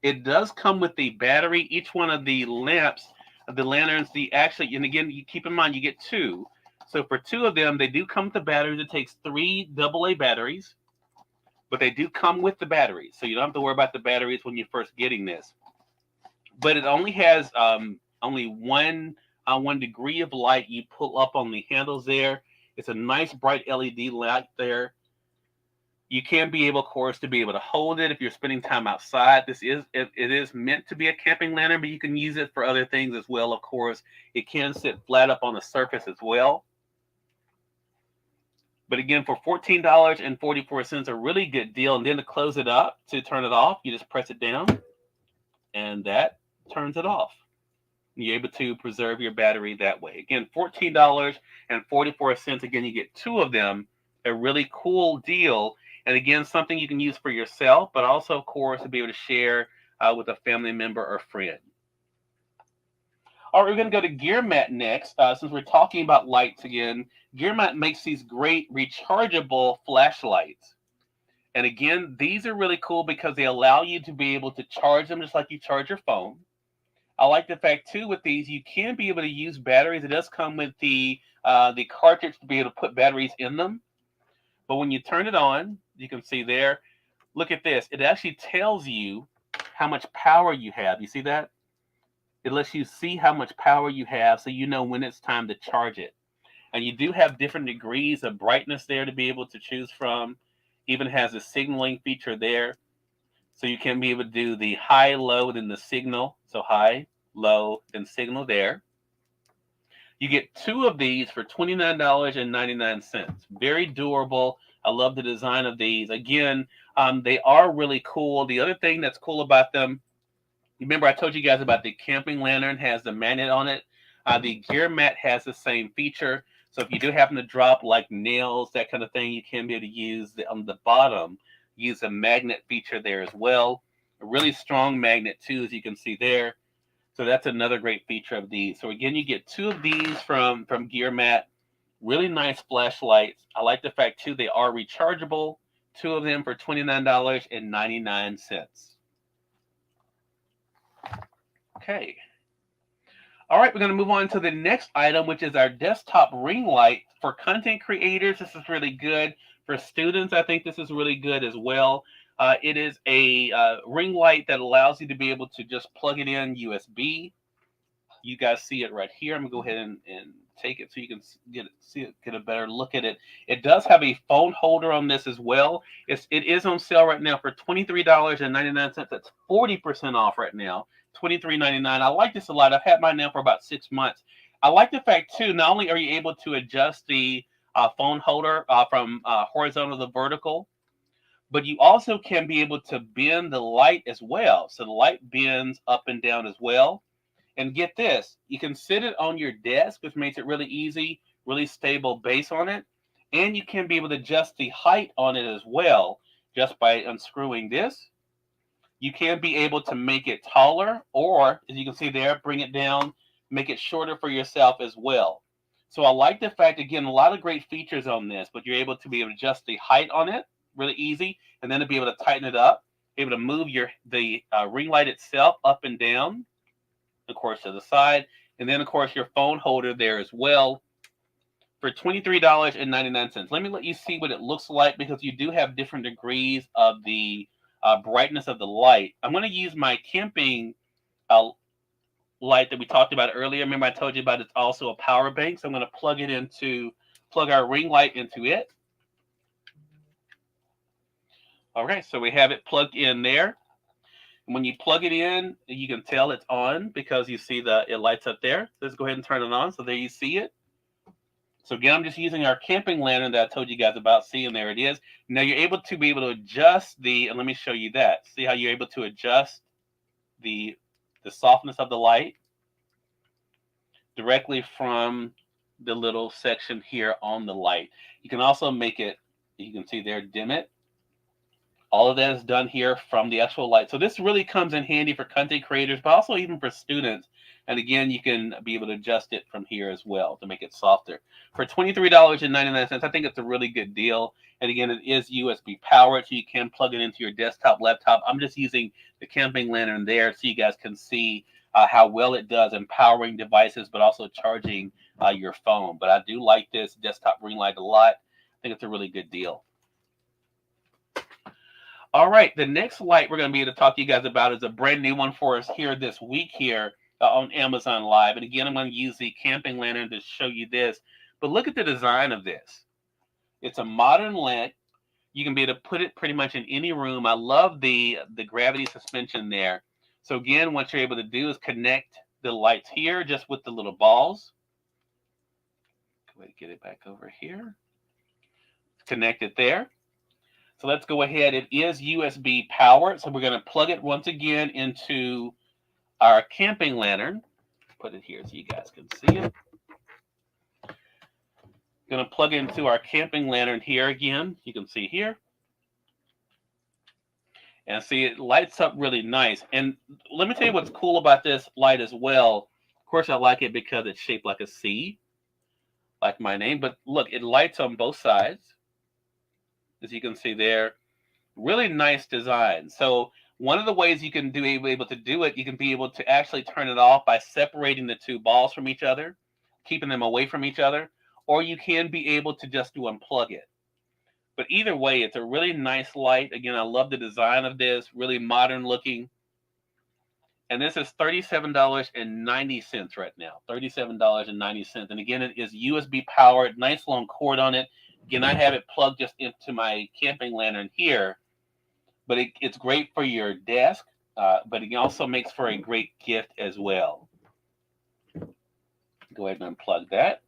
It does come with the battery. Each one of the lamps, the lanterns, the actually, and again, you keep in mind, you get two. So for two of them, they do come with the batteries. It takes 3 AA batteries, but they do come with the batteries. So you don't have to worry about the batteries when you're first getting this. But it only has only one degree of light you pull up on the handles there. It's a nice bright LED light there. You can be able, of course, to be able to hold it if you're spending time outside. It is meant to be a camping lantern, but you can use it for other things as well, of course. It can sit flat up on the surface as well. But again, for $14.44, a really good deal. And then to close it up, to turn it off, you just press it down, and that turns it off. You're able to preserve your battery that way. Again, $14.44. Again, you get two of them. A really cool deal. And again, something you can use for yourself, but also, of course, to be able to share with a family member or friend. All right, we're going to go to GearMat next. Since we're talking about lights again, GearMat makes these great rechargeable flashlights. And again, these are really cool because they allow you to be able to charge them just like you charge your phone. I like the fact too with these you can be able to use batteries. It does come with the cartridge to be able to put batteries in them. But when you turn it on, you can see there. Look at this. It actually tells you how much power you have. You see that? It lets you see how much power you have, so you know when it's time to charge it. And you do have different degrees of brightness there to be able to choose from. Even has a signaling feature there. So you can be able to do the high, low, then the signal. So high, low, then signal there. You get two of these for $29.99. Very durable. I love the design of these. Again, they are really cool. The other thing that's cool about them, remember I told you guys about the camping lantern has the magnet on it. The Gear Mat has the same feature. So if you do happen to drop like nails, that kind of thing, you can be able to use on the bottom, use a magnet feature there as well. A really strong magnet too, as you can see there. So that's another great feature of these. So again, you get two of these from GearMat. Really nice flashlights. I like the fact too they are rechargeable. Two of them for $29.99. Okay. All right, we're going to move on to the next item, which is our desktop ring light. For content creators, this is really good. For students, I think this is really good as well. It is a ring light that allows you to be able to just plug it in USB. You guys see it right here. I'm going to go ahead and take it so you can get a better look at it. It does have a phone holder on this as well. It is on sale right now for $23.99. That's 40% off right now. $23.99. I like this a lot. I've had mine now for about 6 months. I like the fact too, not only are you able to adjust the phone holder from horizontal to vertical, but you also can be able to bend the light as well. So the light bends up and down as well. And get this, you can sit it on your desk, which makes it really easy, really stable base on it. And you can be able to adjust the height on it as well, just by unscrewing this. You can be able to make it taller, or as you can see there, bring it down, make it shorter for yourself as well. So I like the fact, again, a lot of great features on this, but you're able to be able to adjust the height on it, really easy, and then to be able to tighten it up, be able to move the ring light itself up and down, of course, to the side, and then, of course, your phone holder there as well for $23.99. Let me let you see what it looks like, because you do have different degrees of the brightness of the light. I'm going to use my camping light that we talked about earlier. Remember I told you about it's also a power bank, so I'm going to plug our ring light into it. All right, so we have it plugged in there. When you plug it in, you can tell it's on because you see it lights up there. Let's go ahead and turn it on. So there you see it. So again, I'm just using our camping lantern that I told you guys about. See, and there it is. Now you're able to adjust and let me show you that. See how you're able to adjust the softness of the light directly from the little section here on the light. You can also make it, you can see there, dim it. All of that is done here from the actual light. So this really comes in handy for content creators, but also even for students. And again, you can be able to adjust it from here as well to make it softer. For $23.99, I think it's a really good deal. And again, it is USB powered, so you can plug it into your desktop, laptop. I'm just using the camping lantern there so you guys can see how well it does in powering devices, but also charging your phone. But I do like this desktop ring light a lot. I think it's a really good deal. All right, the next light we're going to be able to talk to you guys about is a brand new one for us here this week here on Amazon Live. And again, I'm going to use the camping lantern to show you this. But look at the design of this. It's a modern lamp. You can be able to put it pretty much in any room. I love the gravity suspension there. So again, what you're able to do is connect the lights here just with the little balls. Go ahead and get it back over here. Connect it there. So let's go ahead. It is USB powered. So we're going to plug it once again into our camping lantern. Put it here so you guys can see it. Going to plug it into our camping lantern here again. You can see here. And see, it lights up really nice. And let me tell you what's cool about this light as well. Of course, I like it because it's shaped like a C, like my name. But look, it lights on both sides. As you can see there, really nice design. So one of the ways you can be able to do it, you can be able to actually turn it off by separating the two balls from each other, keeping them away from each other, or you can be able to just unplug it. But either way, it's a really nice light. Again, I love the design of this, really modern looking. And this is $37.90 right now, $37.90. And again, it is USB powered, nice long cord on it. Again, I have it plugged just into my camping lantern here, but it's great for your desk, but it also makes for a great gift as well. Go ahead and unplug that.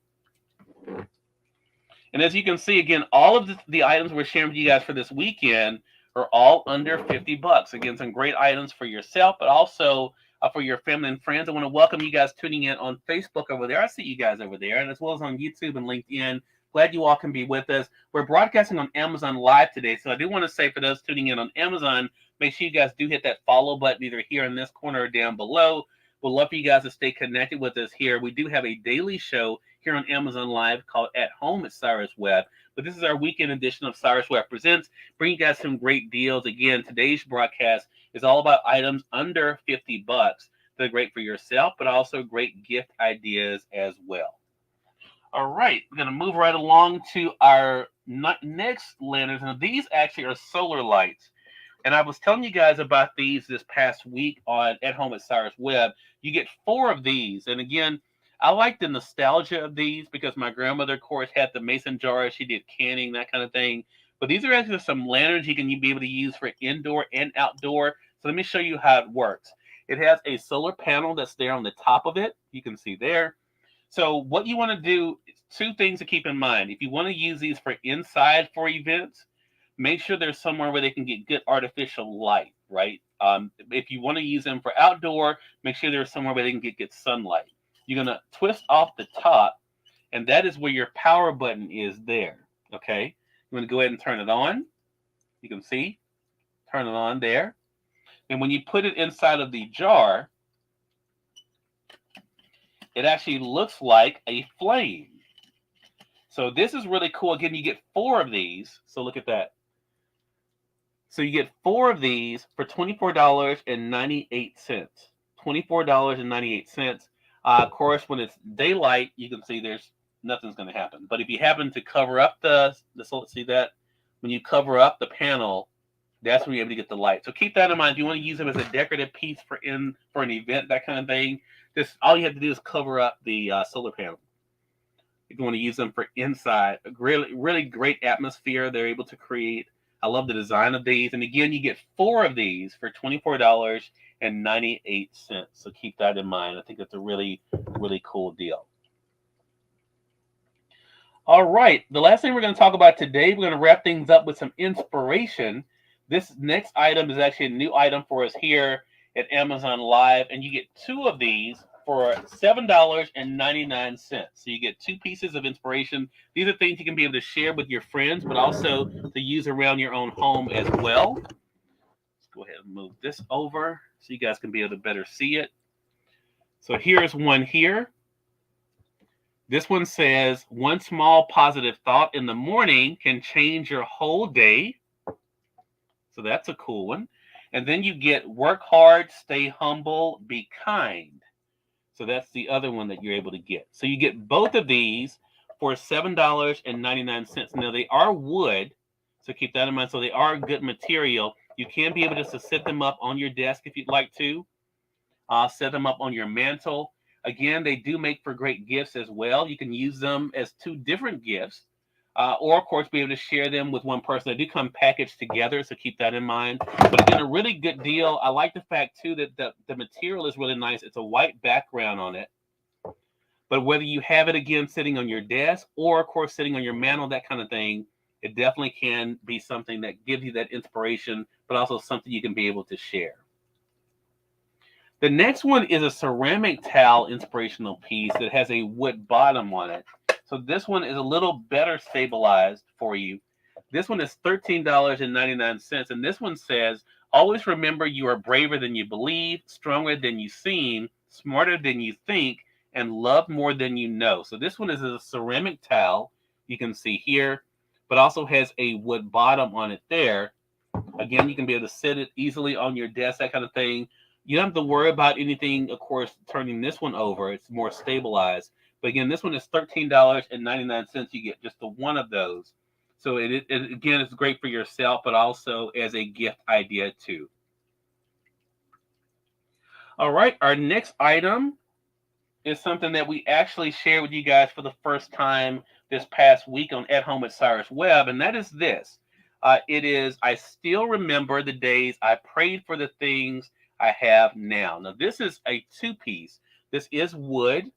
And as you can see, again, all of the items we're sharing with you guys for this weekend are all under $50. Again, some great items for yourself, but also for your family and friends. I want to welcome you guys tuning in on Facebook over there. I see you guys over there, and as well as on YouTube and LinkedIn. Glad you all can be with us. We're broadcasting on Amazon Live today, so I do want to say for those tuning in on Amazon, make sure you guys do hit that follow button either here in this corner or down below. We'd love for you guys to stay connected with us here. We do have a daily show here on Amazon Live called At Home at Cyrus Webb. But this is our weekend edition of Cyrus Webb Presents, bringing you guys some great deals. Again, today's broadcast is all about items under $50. They're great for yourself, but also great gift ideas as well. All right, we're going to move right along to our next lanterns. Now, these actually are solar lights. And I was telling you guys about these this past week on At Home at Cyrus Webb. You get 4 of these. And again, I like the nostalgia of these because my grandmother, of course, had the mason jars. She did canning, that kind of thing. But these are actually some lanterns you can be able to use for indoor and outdoor. So let me show you how it works. It has a solar panel that's there on the top of it. You can see there. So what you want to do, 2 things to keep in mind. If you want to use these for inside for events, make sure there's somewhere where they can get good artificial light, right? If you want to use them for outdoor, make sure there's somewhere where they can get good sunlight. You're going to twist off the top, and that is where your power button is there, okay? You want to go ahead and turn it on. You can see, turn it on there. And when you put it inside of the jar, it actually looks like a flame. So this is really cool. Again, you get 4 of these. So look at that. So you get 4 of these for $24.98. $24.98. Of course, when it's daylight, you can see there's nothing's going to happen. But if you happen to cover up let's see that, when you cover up the panel, that's when you're able to get the light. So keep that in mind. If you want to use them as a decorative piece for an event, that kind of thing, just all you have to do is cover up the solar panel. If you want to use them for inside, a really, really great atmosphere they're able to create. I love the design of these. And again, you get 4 of these for $24.98. So keep that in mind. I think that's a really, really cool deal. All right. The last thing we're going to talk about today, we're going to wrap things up with some inspiration. This next item is actually a new item for us here at Amazon Live. And you get 2 of these for $7.99. So you get 2 pieces of inspiration. These are things you can be able to share with your friends, but also to use around your own home as well. Let's go ahead and move this over so you guys can be able to better see it. So here's one here. This one says, one small positive thought in the morning can change your whole day. So that's a cool one. And then you get work hard, stay humble, be kind. So that's the other one that you're able to get. So you get both of these for $7.99. Now they are wood, so keep that in mind. So they are good material. You can be able just to set them up on your desk if you'd like to. Set them up on your mantle. Again, they do make for great gifts as well. You can use them as 2 different gifts. Or, of course, be able to share them with one person. They do come packaged together, so keep that in mind. But again, a really good deal. I like the fact, too, that the material is really nice. It's a white background on it. But whether you have it, again, sitting on your desk or, of course, sitting on your mantle, that kind of thing, it definitely can be something that gives you that inspiration, but also something you can be able to share. The next one is a ceramic towel inspirational piece that has a wood bottom on it. So this one is a little better stabilized for you. This one is $13.99. And this one says, always remember you are braver than you believe, stronger than you seem, smarter than you think, and love more than you know. So this one is a ceramic towel, you can see here, but also has a wood bottom on it there. Again, you can be able to sit it easily on your desk, that kind of thing. You don't have to worry about anything, of course, turning this one over. It's more stabilized. But again, this one is $13.99. You get just the one of those. So it again, it's great for yourself, but also as a gift idea too. All right, our next item is something that we actually shared with you guys for the first time this past week on At Home at Cyrus Webb, and that is this. It is, I still remember the days I prayed for the things I have now. Now, this is a 2-piece. This is wood.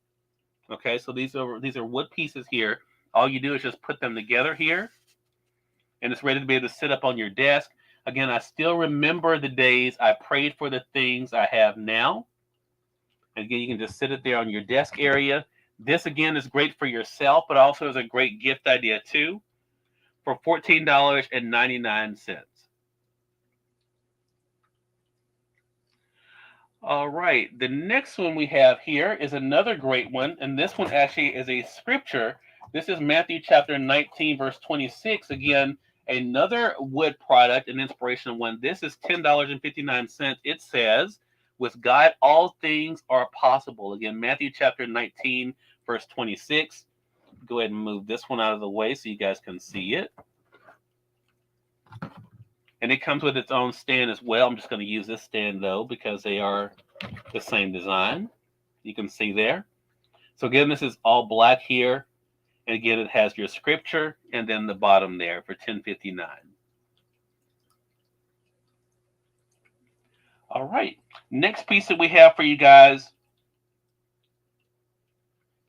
Okay, so these are wood pieces here. All you do is just put them together here, and it's ready to be able to sit up on your desk. Again, I still remember the days I prayed for the things I have now. And again, you can just sit it there on your desk area. This, again, is great for yourself, but also is a great gift idea, too, for $14.99. All right, the next one we have here is another great one, and this one actually is a scripture. This is Matthew chapter 19, verse 26. Again, another wood product, an inspirational one. This is $10.59. It says, With God, all things are possible. Again, Matthew chapter 19, verse 26. Go ahead and move this one out of the way so you guys can see it. And it comes with its own stand as well. I'm just going to use this stand though because they are the same design. You can see there. So again, this is all black here. And again, it has your scripture and then the bottom there for $10.59. All right. Next piece that we have for you guys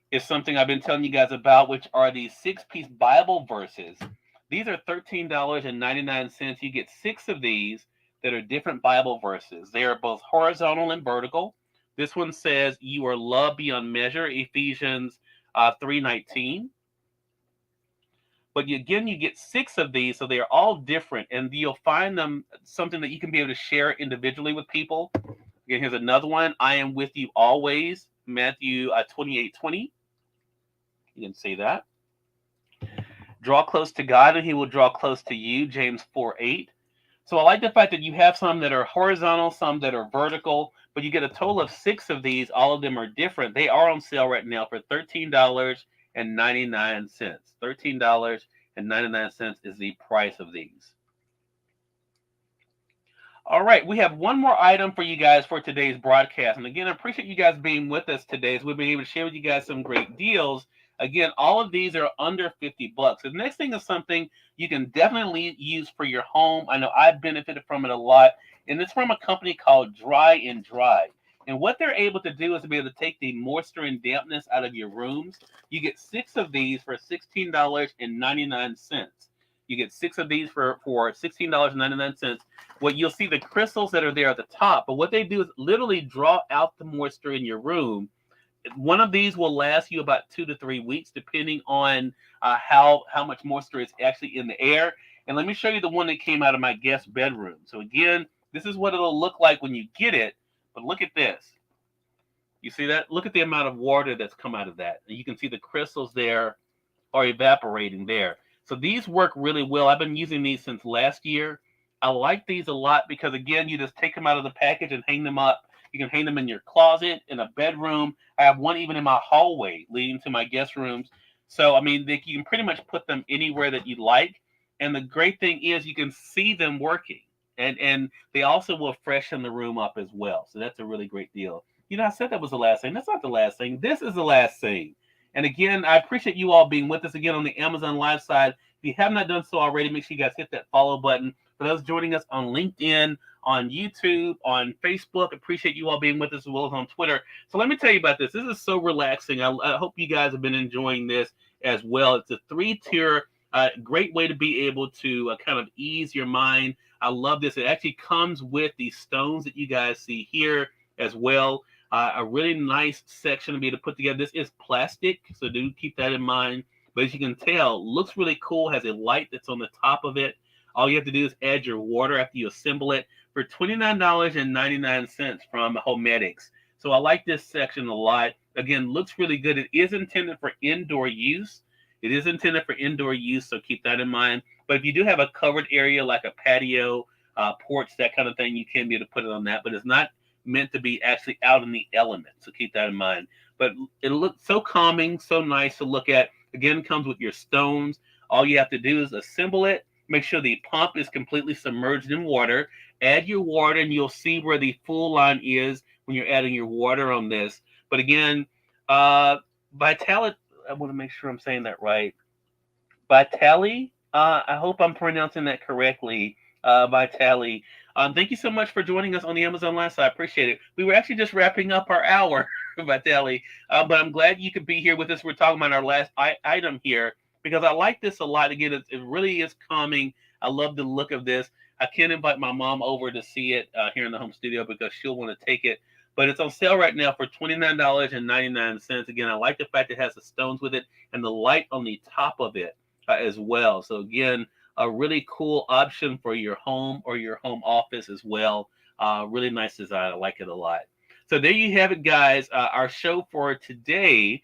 is something I've been telling you guys about, which are these 6-piece Bible verses. These are $13.99. You get 6 of these that are different Bible verses. They are both horizontal and vertical. This one says, "You are loved beyond measure," Ephesians 3:19. But again, you get 6 of these, so they are all different, and you'll find them something that you can be able to share individually with people. Again, here's another one. "I am with you always," Matthew 28:20. You can see that. "Draw close to God, and He will draw close to you," James 4:8. So I like the fact that you have some that are horizontal, some that are vertical, but you get a total of 6 of these. All of them are different. They are on sale right now for $13.99. $13.99 is the price of these. All right, we have one more item for you guys for today's broadcast. And again, I appreciate you guys being with us today as we've been able to share with you guys some great deals. Again, all of these are under $50. The next thing is something you can definitely use for your home. I know I've benefited from it a lot, and it's from a company called Dry and Dry. And what they're able to do is to be able to take the moisture and dampness out of your rooms. You get 6 of these for $16.99. You get 6 of these for $16.99. What you'll see the crystals that are there at the top, but what they do is literally draw out the moisture in your room. One of these will last you about 2 to 3 weeks, depending on how much moisture is actually in the air. And let me show you the one that came out of my guest bedroom. So again, this is what it'll look like when you get it. But look at this. You see that? Look at the amount of water that's come out of that. And you can see the crystals there are evaporating there. So these work really well. I've been using these since last year. I like these a lot because, again, you just take them out of the package and hang them up. You can hang them in your closet, in a bedroom. I have one even in my hallway leading to my guest rooms. So, I mean, you can pretty much put them anywhere that you like. And the great thing is you can see them working. And they also will freshen the room up as well. So that's a really great deal. You know, I said that was the last thing. That's not the last thing. This is the last thing. And again, I appreciate you all being with us again on the Amazon Live side. If you have not done so already, make sure you guys hit that follow button. For those joining us on LinkedIn, on YouTube, on Facebook, appreciate you all being with us as well as on Twitter. So let me tell you about this. This is so relaxing. I hope you guys have been enjoying this as well. It's a 3-tier, great way to be able to kind of ease your mind. I love this. It actually comes with the stones that you guys see here as well. A really nice section to be able to put together. This is plastic, so do keep that in mind. But as you can tell, looks really cool. Has a light that's on the top of it. All you have to do is add your water after you assemble it for $29.99 from Homedics. So I like this section a lot. Again, looks really good. It is intended for indoor use. So keep that in mind. But if you do have a covered area like a patio, porch, that kind of thing, you can be able to put it on that. But it's not meant to be actually out in the elements, so keep that in mind. But it looks so calming, so nice to look at. Again, comes with your stones. All you have to do is assemble it. Make sure the pump is completely submerged in water. Add your water, and you'll see where the full line is when you're adding your water on this. But again, Vitality, I want to make sure I'm saying that right. Vitali, I hope I'm pronouncing that correctly. Vitali. Thank you so much for joining us on the Amazon Live side. I appreciate it. We were actually just wrapping up our hour, Vitali, but I'm glad you could be here with us. We're talking about our last item here because I like this a lot. Again, it really is calming. I love the look of this. I can't invite my mom over to see it here in the home studio because she'll want to take it. But it's on sale right now for $29.99. Again, I like the fact it has the stones with it and the light on the top of it as well. So again, a really cool option for your home or your home office as well. Really nice design. I like it a lot. So there you have it, guys. Our show for today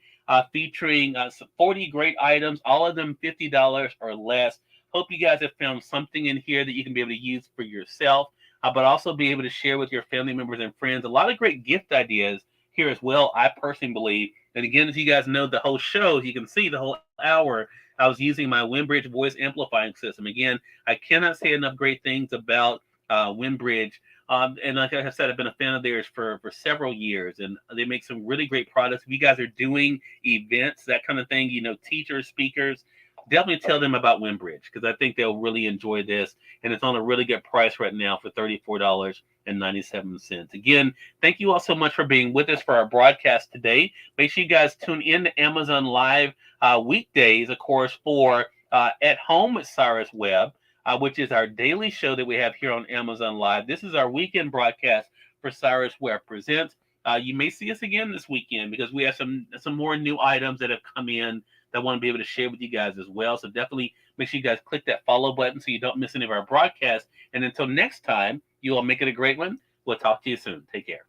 featuring 40 great items, all of them $50 or less. Hope you guys have found something in here that you can be able to use for yourself. but also be able to share with your family members and friends a lot of great gift ideas here as well. I personally believe. And again, as you guys know, the whole show, as you can see, the whole hour, I was using my Windbridge voice amplifying system. Again, I cannot say enough great things about Windbridge. And like I said, I've been a fan of theirs for several years, and they make some really great products. If you guys are doing events, that kind of thing, teachers, speakers, definitely tell them about Windbridge because I think they'll really enjoy this. And it's on a really good price right now for $34.97. Again, thank you all so much for being with us for our broadcast today. Make sure you guys tune in to Amazon Live weekdays, of course, for At Home with Cyrus Webb, which is our daily show that we have here on Amazon Live. This is our weekend broadcast for Cyrus Webb Presents. You may see us again this weekend because we have some more new items that have come in that I want to be able to share with you guys as well. So definitely make sure you guys click that follow button so you don't miss any of our broadcasts. And until next time, you all make it a great one. We'll talk to you soon. Take care.